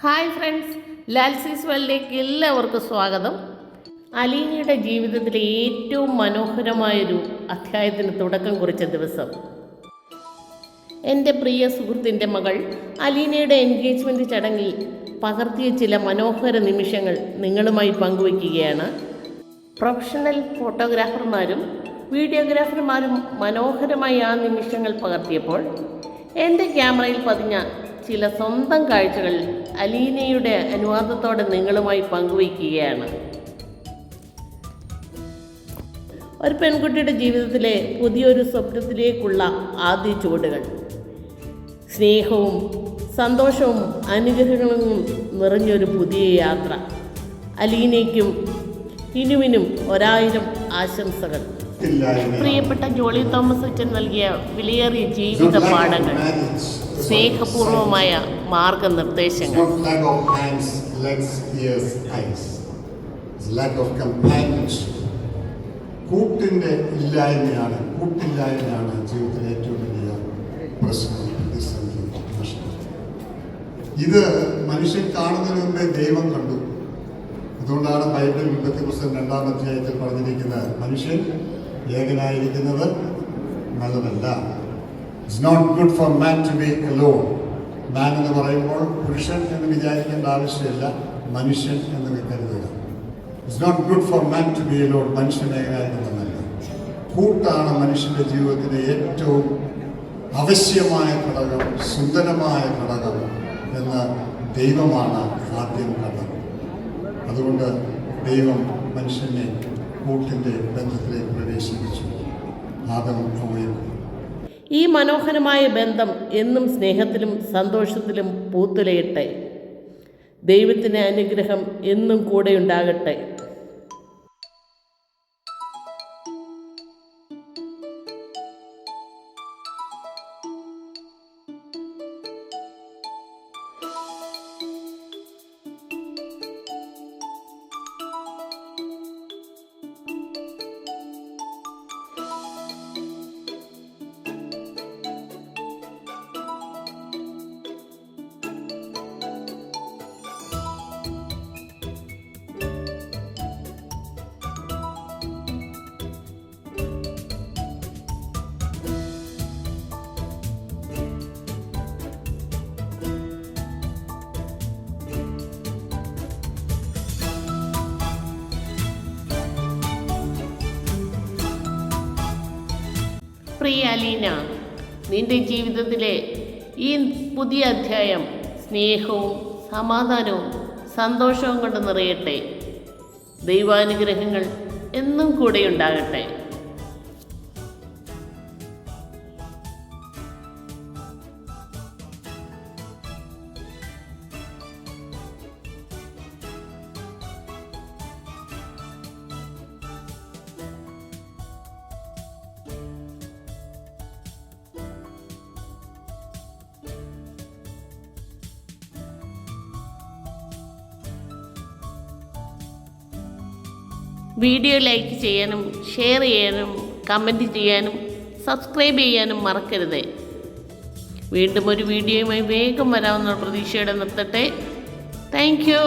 Hi friends, ലാൽസീസ് വേൾഡിലേക്ക് എല്ലാവർക്കും സ്വാഗതം. അലീനയുടെ ജീവിതത്തിലെ ഏറ്റവും മനോഹരമായൊരു അധ്യായത്തിന് തുടക്കം കുറിച്ച ദിവസം. എൻ്റെ പ്രിയ സുഹൃത്തിൻ്റെ മകൾ അലീനയുടെ എൻഗേജ്മെൻറ്റ് ചടങ്ങിൽ പകർത്തിയ ചില മനോഹര നിമിഷങ്ങൾ നിങ്ങളുമായി പങ്കുവയ്ക്കുകയാണ്. പ്രൊഫഷണൽ ഫോട്ടോഗ്രാഫർമാരും വീഡിയോഗ്രാഫർമാരും മനോഹരമായി ആ നിമിഷങ്ങൾ പകർത്തിയപ്പോൾ എൻ്റെ ക്യാമറയിൽ പതിഞ്ഞ ചില സ്വന്തം കാഴ്ചകൾ അലീനയുടെ അനുവാദത്തോടെ നിങ്ങളുമായി പങ്കുവയ്ക്കുകയാണ്. ഒരു പെൺകുട്ടിയുടെ ജീവിതത്തിലെ പുതിയൊരു സ്വപ്നത്തിലേക്കുള്ള ആദ്യ ചുവടുകൾ. സ്നേഹവും സന്തോഷവും അനുഗ്രഹങ്ങളും നിറഞ്ഞൊരു പുതിയ യാത്ര. അലീനയ്ക്കും ഇനുവിനും 1000 ആശംസകൾ. പ്രിയപ്പെട്ട ജോളി തോമസ് അച്ഛൻ നൽകിയ വിലയേറിയ ജീവിത പാഠങ്ങൾ, സ്നേഹപൂർവമായ മാർഗനിർദ്ദേശങ്ങൾ. കൂട്ടിൻ്റെ ഇല്ലായ്മയാണ് ജീവിതത്തിലെ ഏറ്റവും വലിയ പ്രശ്നം, പ്രതിസന്ധി, പ്രശ്നം. ഇത് മനുഷ്യൻ കാണുന്നതിന് മുമ്പേ ദൈവം കണ്ടു. അതുകൊണ്ടാണ് ബൈബിൾ 2 അധ്യായത്തിൽ പറഞ്ഞിരിക്കുന്നത്, മനുഷ്യൻ ഏകനായിരിക്കുന്നത് നല്ലതല്ല. It's not good for man to be alone. Man എന്ന് പറയുമ്പോൾ പുരുഷൻ എന്ന് വിചാരിക്കേണ്ട ആവശ്യമില്ല, മനുഷ്യൻ എന്ന് കരുതുക. It's not good for man to be alone. മനുഷ്യൻ ഏകനായിരിക്കുന്നതല്ല. കൂട്ടാണ് മനുഷ്യൻ്റെ ജീവിതത്തിലെ ഏറ്റവും അവശ്യമായ ഘടകം, സുന്ദരമായ ഘടകം എന്ന് ദൈവമാണ് ആദ്യം കണ്ടത്. അതുകൊണ്ട് ദൈവം മനുഷ്യനെ കൂട്ടിൻ്റെ ബന്ധത്തിലേക്ക് പ്രവേശിപ്പിച്ചു. ആദമും ഹവ്വയും. ഈ മനോഹരമായ ബന്ധം എന്നും സ്നേഹത്തിലും സന്തോഷത്തിലും പൂത്തുലയട്ടെ. ദൈവത്തിൻ്റെ അനുഗ്രഹം എന്നും കൂടെയുണ്ടാകട്ടെ. പ്രിയ അലീന, നിന്റെ ജീവിതത്തിലെ ഈ പുതിയ അധ്യായം സ്നേഹവും സമാധാനവും സന്തോഷവും കൊണ്ട് നിറയട്ടെ. ദൈവാനുഗ്രഹങ്ങൾ എന്നും കൂടെയുണ്ടാകട്ടെ. വീഡിയോ ലൈക്ക് ചെയ്യാനും ഷെയർ ചെയ്യാനും കമൻറ്റ് ചെയ്യാനും സബ്സ്ക്രൈബ് ചെയ്യാനും മറക്കരുത്. വീണ്ടും ഒരു വീഡിയോയുമായി വേഗം വരാവുന്ന പ്രതീക്ഷയോടെ നിർത്തട്ടെ. Thank you.